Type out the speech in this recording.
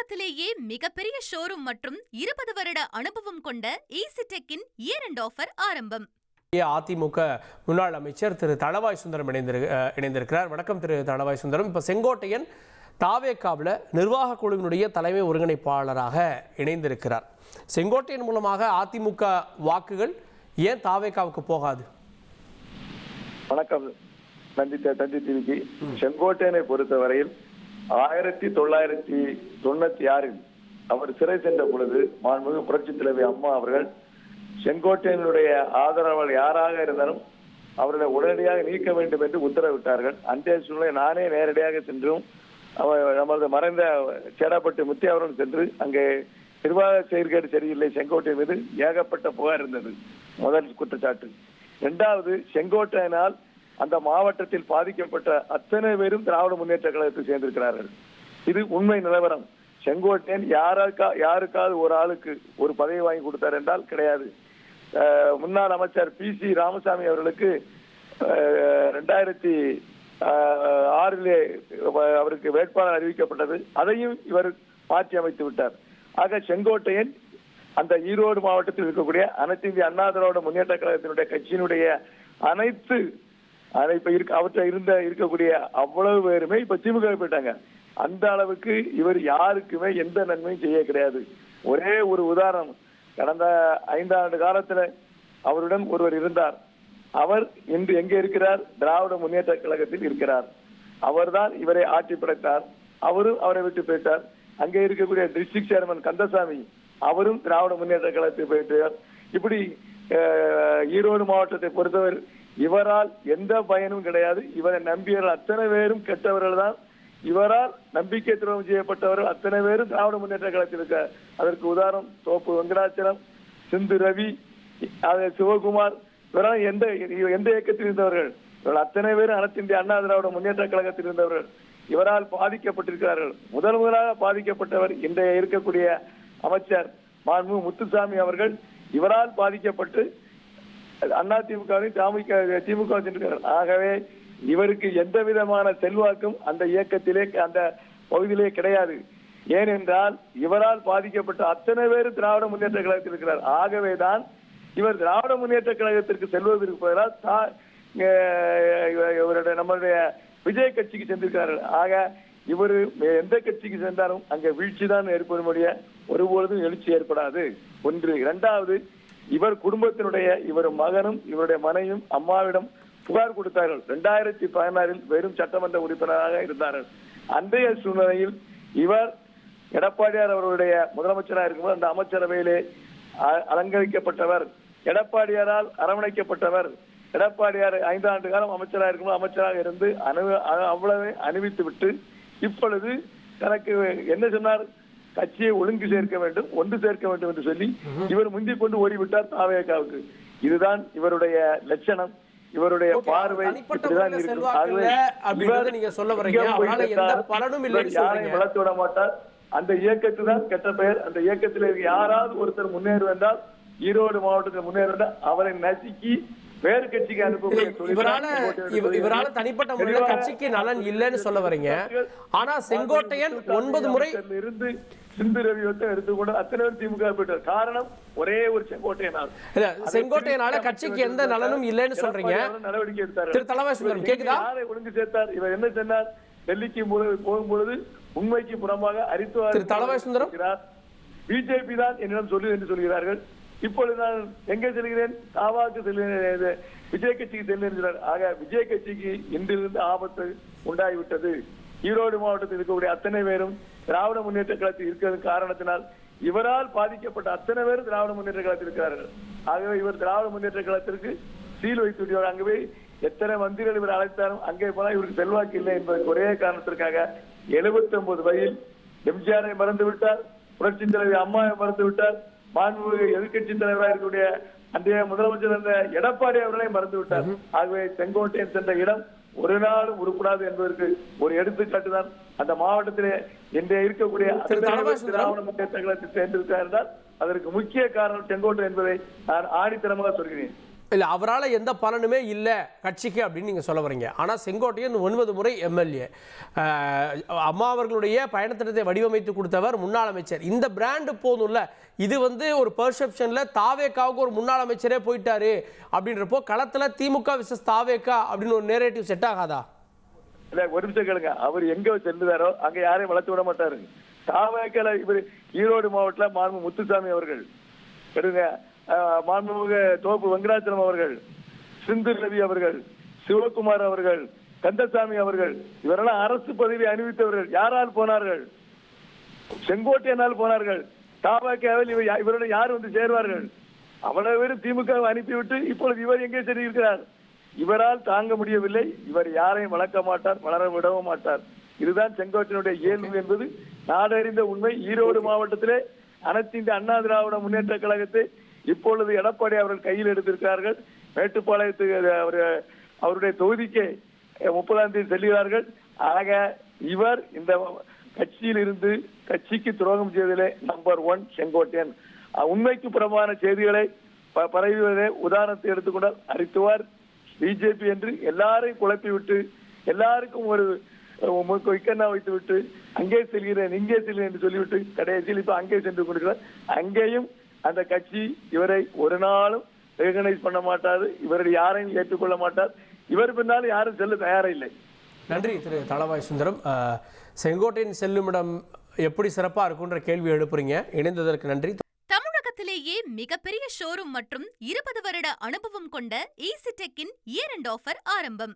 தமிழகத்திலேயே மிகப்பெரிய ஷோரூம் மற்றும் 20 வருட அனுபவம் கொண்ட ஈசிடெக்கின் இயர் எண்ட் ஆஃபர் ஆரம்பம். அதிமுக முன்னாள் அமைச்சர் திரு தளவாய் சுந்தரம் இணைந்திருக்கிறார். வணக்கம் திரு தளவாய் சுந்தரம். இப்போ செங்கோட்டையன் தாவேகாவில் நிர்வாக குழுவினுடைய தலைமை ஒருங்கிணைப்பாளராக இணைந்திருக்கிறார். செங்கோட்டையன் மூலமாக அதிமுக வாக்குகள் ஏன் தாவேகாவுக்கு போகாது? வணக்கம். தந்தி டிவிக்கு. செங்கோட்டையனை பொறுத்தவரையில் 1996 அவர் சிறை சென்ற பொழுது மாண்புமிகு புரட்சித் தலைவி அம்மா அவர்கள் செங்கோட்டையனுடைய ஆதரவாளர் யாராக இருந்தாலும் அவர்களை உடனடியாக நீக்க வேண்டும் என்று உத்தரவிட்டார்கள். அன்றைய சூழ்நிலை நானே நேரடியாக சென்றும் நமது மறைந்த சேடாப்பட்டு முத்தி அவர்கள் சென்று அங்கே நிர்வாக செயற்கேடு சரியில்லை செங்கோட்டையன் மீது ஏகப்பட்ட புகார் இருந்தது. முதல் குற்றச்சாட்டு. இரண்டாவது, செங்கோட்டையனால் அந்த மாவட்டத்தில் பாதிக்கப்பட்ட அத்தனை பேரும் திராவிட முன்னேற்ற கழகத்தில் சேர்ந்திருக்கிறார்கள். இது உண்மை நிலவரம். செங்கோட்டையன் யாருக்காவது ஒரு ஆளுக்கு ஒரு பதவி வாங்கி கொடுத்தார் என்றால் கிடையாது. முன்னாள் அமைச்சர் PC ராமசாமி அவர்களுக்கு 2006 அவருக்கு வேட்பாளர் அறிவிக்கப்பட்டது. அதையும் இவர் மாற்றி அமைத்து விட்டார். ஆக செங்கோட்டையன் அந்த ஈரோடு மாவட்டத்தில் இருக்கக்கூடிய அனைத்து இந்திய அண்ணா திராவிட முன்னேற்ற கழகத்தினுடைய கட்சியினுடைய அனைத்து அவற்றை இருக்கக்கூடிய அவ்வளவு பேருமே இப்ப திமுக போயிட்டாங்க. அந்த அளவுக்கு இவர் யாருக்குமே எந்த நன்மையும் செய்ய கிடையாது. ஒரே ஒரு உதாரணம், கடந்த 5 ஆண்டு காலத்துல அவருடன் ஒருவர் இருந்தார். அவர் இன்று எங்கே இருக்கிறார்? திராவிட முன்னேற்ற கழகத்தில் இருக்கிறார். அவர்தான் இவரை ஆட்சி படைத்தார். அவரும் அவரை விட்டு போயிட்டார். அங்கே இருக்கக்கூடிய டிஸ்ட்ரிக்ட் சேர்மன் கந்தசாமி அவரும் திராவிட முன்னேற்ற கழகத்தில் போயிட்டார். இப்படி ஈரோடு மாவட்டத்தை பொறுத்தவர் இவரால் எந்த பயனும் கிடையாது. இவரை நம்பியவர்கள் அத்தனை பேரும் கெட்டவர்கள் தான். இவரால் நம்பிக்கை துரோகம் செய்யப்பட்டவர்கள் அத்தனை பேரும் திராவிட முன்னேற்ற கழகத்தில் இருக்க. அதற்கு உதாரணம் தோப்பு வெங்கடாச்சலம், சிந்து ரவி, சிவகுமார், இவரால் எந்த இயக்கத்தில் இருந்தவர்கள். இவர்கள் அத்தனை பேரும் அனைத்து இந்திய அண்ணா திராவிட முன்னேற்ற கழகத்தில் இருந்தவர்கள். இவரால் பாதிக்கப்பட்டிருக்கிறார்கள். முதலாக பாதிக்கப்பட்டவர் இன்றைய இருக்கக்கூடிய அமைச்சர் மாண்பு முத்துசாமி அவர்கள். இவரால் பாதிக்கப்பட்டு திமுக சென்றிருக்கிறார். ஆகவே இவருக்கு எந்த விதமான செல்வாக்கும் அந்த இயக்கத்திலே அந்த பகுதியிலே கிடையாது. ஏனென்றால் இவரால் பாதிக்கப்பட்ட அத்தனை பேர் திராவிட முன்னேற்ற கழகத்தில் இருக்கிறார். ஆகவேதான் இவர் திராவிட முன்னேற்ற கழகத்திற்கு செல்வதற்கு பதிலாக இவருடைய நம்மளுடைய விஜய் கட்சிக்கு சென்றிருக்கிறார்கள். ஆக இவர் எந்த கட்சிக்கு சென்றாலும் அங்கே வீழ்ச்சி தான் ஏற்படும்படிய ஒருபொழுதும் எழுச்சி ஏற்படாது. ஒன்று. இரண்டாவது, இவர் குடும்பத்தினுடைய இவர் மகனும் இவருடைய மனைவியும் அம்மாவிடம் புகார் கொடுத்தார்கள். 2016 வெறும் சட்டமன்ற உறுப்பினராக இருந்தார்கள். அன்றைய சூழ்நிலையில் இவர் எடப்பாடியார் அவருடைய முதலமைச்சராக இருக்கும்போது அந்த அமைச்சரவையிலே அலங்கரிக்கப்பட்டவர், எடப்பாடியாரால் அரவணைக்கப்பட்டவர். எடப்பாடியார் 5 ஆண்டு காலம் அமைச்சராக இருக்கும்போது அமைச்சராக இருந்து அவ்வளவு அணிவித்து விட்டு இப்பொழுது தனக்கு என்ன சொன்னார்? கட்சியை ஒழுங்கு சேர்க்க வேண்டும், ஒன்று சேர்க்க வேண்டும் என்று சொல்லி இவர் முந்திக் கொண்டு ஓடிவிட்டார் தாவேகாவுக்கு. இதுதான் இவருடைய லட்சணம், இவருடைய பார்வை. யாரையும் வளர்த்து விட மாட்டார். அந்த இயக்கத்து தான் கெட்ட பெயர். அந்த இயக்கத்தில் யாராவது ஒருத்தர் முன்னேறு வந்தால், ஈரோடு மாவட்டத்தில் முன்னேறு வந்தால் அவரை நசுக்கி வேறு கட்சிக்கு இவரால தனிப்பட்ட முறையில் கட்சிக்கு நலன் இல்லைன்னு சொல்ல வரீங்க. ஆனா செங்கோட்டையன் 9 முறை இருந்து சிந்து ரவி எடுத்துக்கொண்டு அத்தனை பேர் திமுக போயிட்டார். காரணம் ஒரே ஒரு செங்கோட்டையனால கட்சிக்கு எந்த நலனும் இல்லைன்னு சொல்றீங்க. நடவடிக்கை எடுத்தார். திரு தளவாய் சுந்தரம் கேக்குதா? யாரை ஒழுங்கு சேர்த்தார்? இவர் என்ன சொன்னார்? டெல்லிக்கு போகும்பொழுது உண்மைக்கு புறம்பாக அறித்துவார். திரு தளவாய் சுந்தரம், பிஜேபி தான் என்னிடம் சொல்லு என்று சொல்கிறார்கள். இப்பொழுது நான் எங்கே செல்கிறேன்? தாவாக்கு செல்கிறேன், விஜய் கட்சிக்கு செல்கிறேன். ஆக விஜய் கட்சிக்கு இன்றிலிருந்து ஆபத்து உண்டாகிவிட்டது. ஈரோடு மாவட்டத்தில் இருக்கக்கூடிய அத்தனை பேரும் திராவிட முன்னேற்ற கழகத்தில் இருக்கிறது காரணத்தினால் இவரால் பாதிக்கப்பட்ட அத்தனை பேரும் திராவிட முன்னேற்ற கழகத்தில் இருக்கிறார்கள். ஆகவே இவர் திராவிட முன்னேற்ற கழகத்திற்கு சீல் வைத்து விடுவார். அங்கே போய் எத்தனை மந்திரிகள் இவர் அழைத்தாலும் அங்கே போனால் இவருக்கு செல்வாக்கு இல்லை என்பதற்கு ஒரே காரணத்திற்காக 79 வயதில் எம்ஜிஆரை மறந்து விட்டார், புரட்சி தலைவி அம்மாவை மறந்து விட்டார், மாண்புமிகு எதிர்கட்சி தலைவராக இருக்கக்கூடிய அன்றைய முதலமைச்சர் இருந்த எடப்பாடி அவர்களை மறந்து விட்டார். ஆகவே செங்கோட்டையன் சென்ற இடம் ஒரு நாளும் உருப்படாது என்பதற்கு ஒரு எடுத்துக்காட்டு தான் அந்த மாவட்டத்திலே இன்றைய இருக்கக்கூடிய திராவிட முன்னேற்ற கழகத்தில் சேர்ந்திருக்கிறார் என்றால் அதற்கு முக்கிய காரணம் செங்கோட்டையன் என்பதை நான் ஆணித்தரமாக சொல்கிறேன். இல்லை, அவரால் எந்த பலனுமே இல்லை கட்சிக்கு அப்படின்னு நீங்கள் சொல்ல வரீங்க. ஆனால் செங்கோட்டையன் 9 முறை எம்எல்ஏ, அம்மா அவர்களுடைய பயணத்திட்டத்தை வடிவமைத்து கொடுத்தவர், முன்னாள் அமைச்சர். இந்த பிராண்டு போதும்ல. இது ஒரு பெர்செப்ஷனில் தாவேக்காவுக்கு ஒரு முன்னாள் அமைச்சரே போயிட்டாரு அப்படின்றப்போ களத்தில் திமுக விசஸ் தாவேக்கா அப்படின்னு ஒரு நேரேட்டிவ் செட் ஆகாதா? இல்ல, ஒரு நிமிஷம் கேளுங்க. அவர் எங்க செல்லுதாரோ அங்க யாரையும் வளர்த்து விட மாட்டாரு. தாவேக்கால இவர் ஈரோடு மாவட்டத்தில் மாண்பு முத்துசாமி அவர்கள், மாண்புமிகு தோப்பு வெங்கடாச்சலம் அவர்கள், சிந்து ரவி அவர்கள், சிவகுமார் அவர்கள், கந்தசாமி அவர்கள், இவரெல்லாம் அரசு பதவி அணிவித்தவர்கள். யாரால் போனார்கள்? செங்கோட்டையனால் போனார்கள். தாவேக்காவில் இவருடைய யார் சேர்வார்கள்? அவ்வளவு பேரும் திமுக அனுப்பிவிட்டு இப்பொழுது இவர் எங்கே சென்றிருக்கிறார்? இவரால் தாங்க முடியவில்லை. இவர் யாரையும் வளர்க்க மாட்டார், வளர விடவும் மாட்டார். இதுதான் செங்கோட்டையனுடைய இயல்பு என்பது நாடறிந்த உண்மை. ஈரோடு மாவட்டத்திலே அனைத்து இந்த அண்ணா திராவிட முன்னேற்ற கழகத்தை இப்பொழுது எடப்பாடி அவர்கள் கையில் எடுத்திருக்கிறார்கள். மேட்டுப்பாளையத்துக்கு அவருடைய தொகுதிக்கு 30ஆம் தேதி செல்கிறார்கள். ஆக இவர் இந்த கட்சியில் இருந்து கட்சிக்கு துரோகம் செய்வதிலே நம்பர் 1 செங்கோட்டையன். உண்மைக்கு புறம்பான செய்திகளை பரவிவதே உதாரணத்தை எடுத்துக்கொண்டால் அரித்துவார் பிஜேபி என்று எல்லாரையும் குழப்பி விட்டு, எல்லாருக்கும் ஒரு வைக்கண்ணா வைத்து விட்டு, அங்கே செல்கிறேன் இங்கே செல்கிறேன் என்று சொல்லிவிட்டு கடைசியில் இப்ப அங்கே சென்று கொண்டிருக்கிறார். அங்கேயும் அந்த கட்சி இவரை ஒரு நாளும் ரெகனைஸ் பண்ண மாட்டாது. இவருடைய யாரையும் ஏற்றுக்கொள்ள மாட்டார். இவர் பின்னாலும் யாரும் செல்ல தயாரில்லை. நன்றி திரு தளவாய் சுந்தரம். செங்கோட்டையின் செல்லுமிடம் எப்படி சிறப்பாக இருக்குன்ற கேள்வி எழுப்புறீங்க. இணைந்ததற்கு நன்றி. தமிழகத்திலேயே மிகப்பெரிய ஷோரூம் மற்றும் 20 வருட அனுபவம் கொண்ட ஈசி டெக்கின் இயர் எண்ட் ஆஃபர் ஆரம்பம்.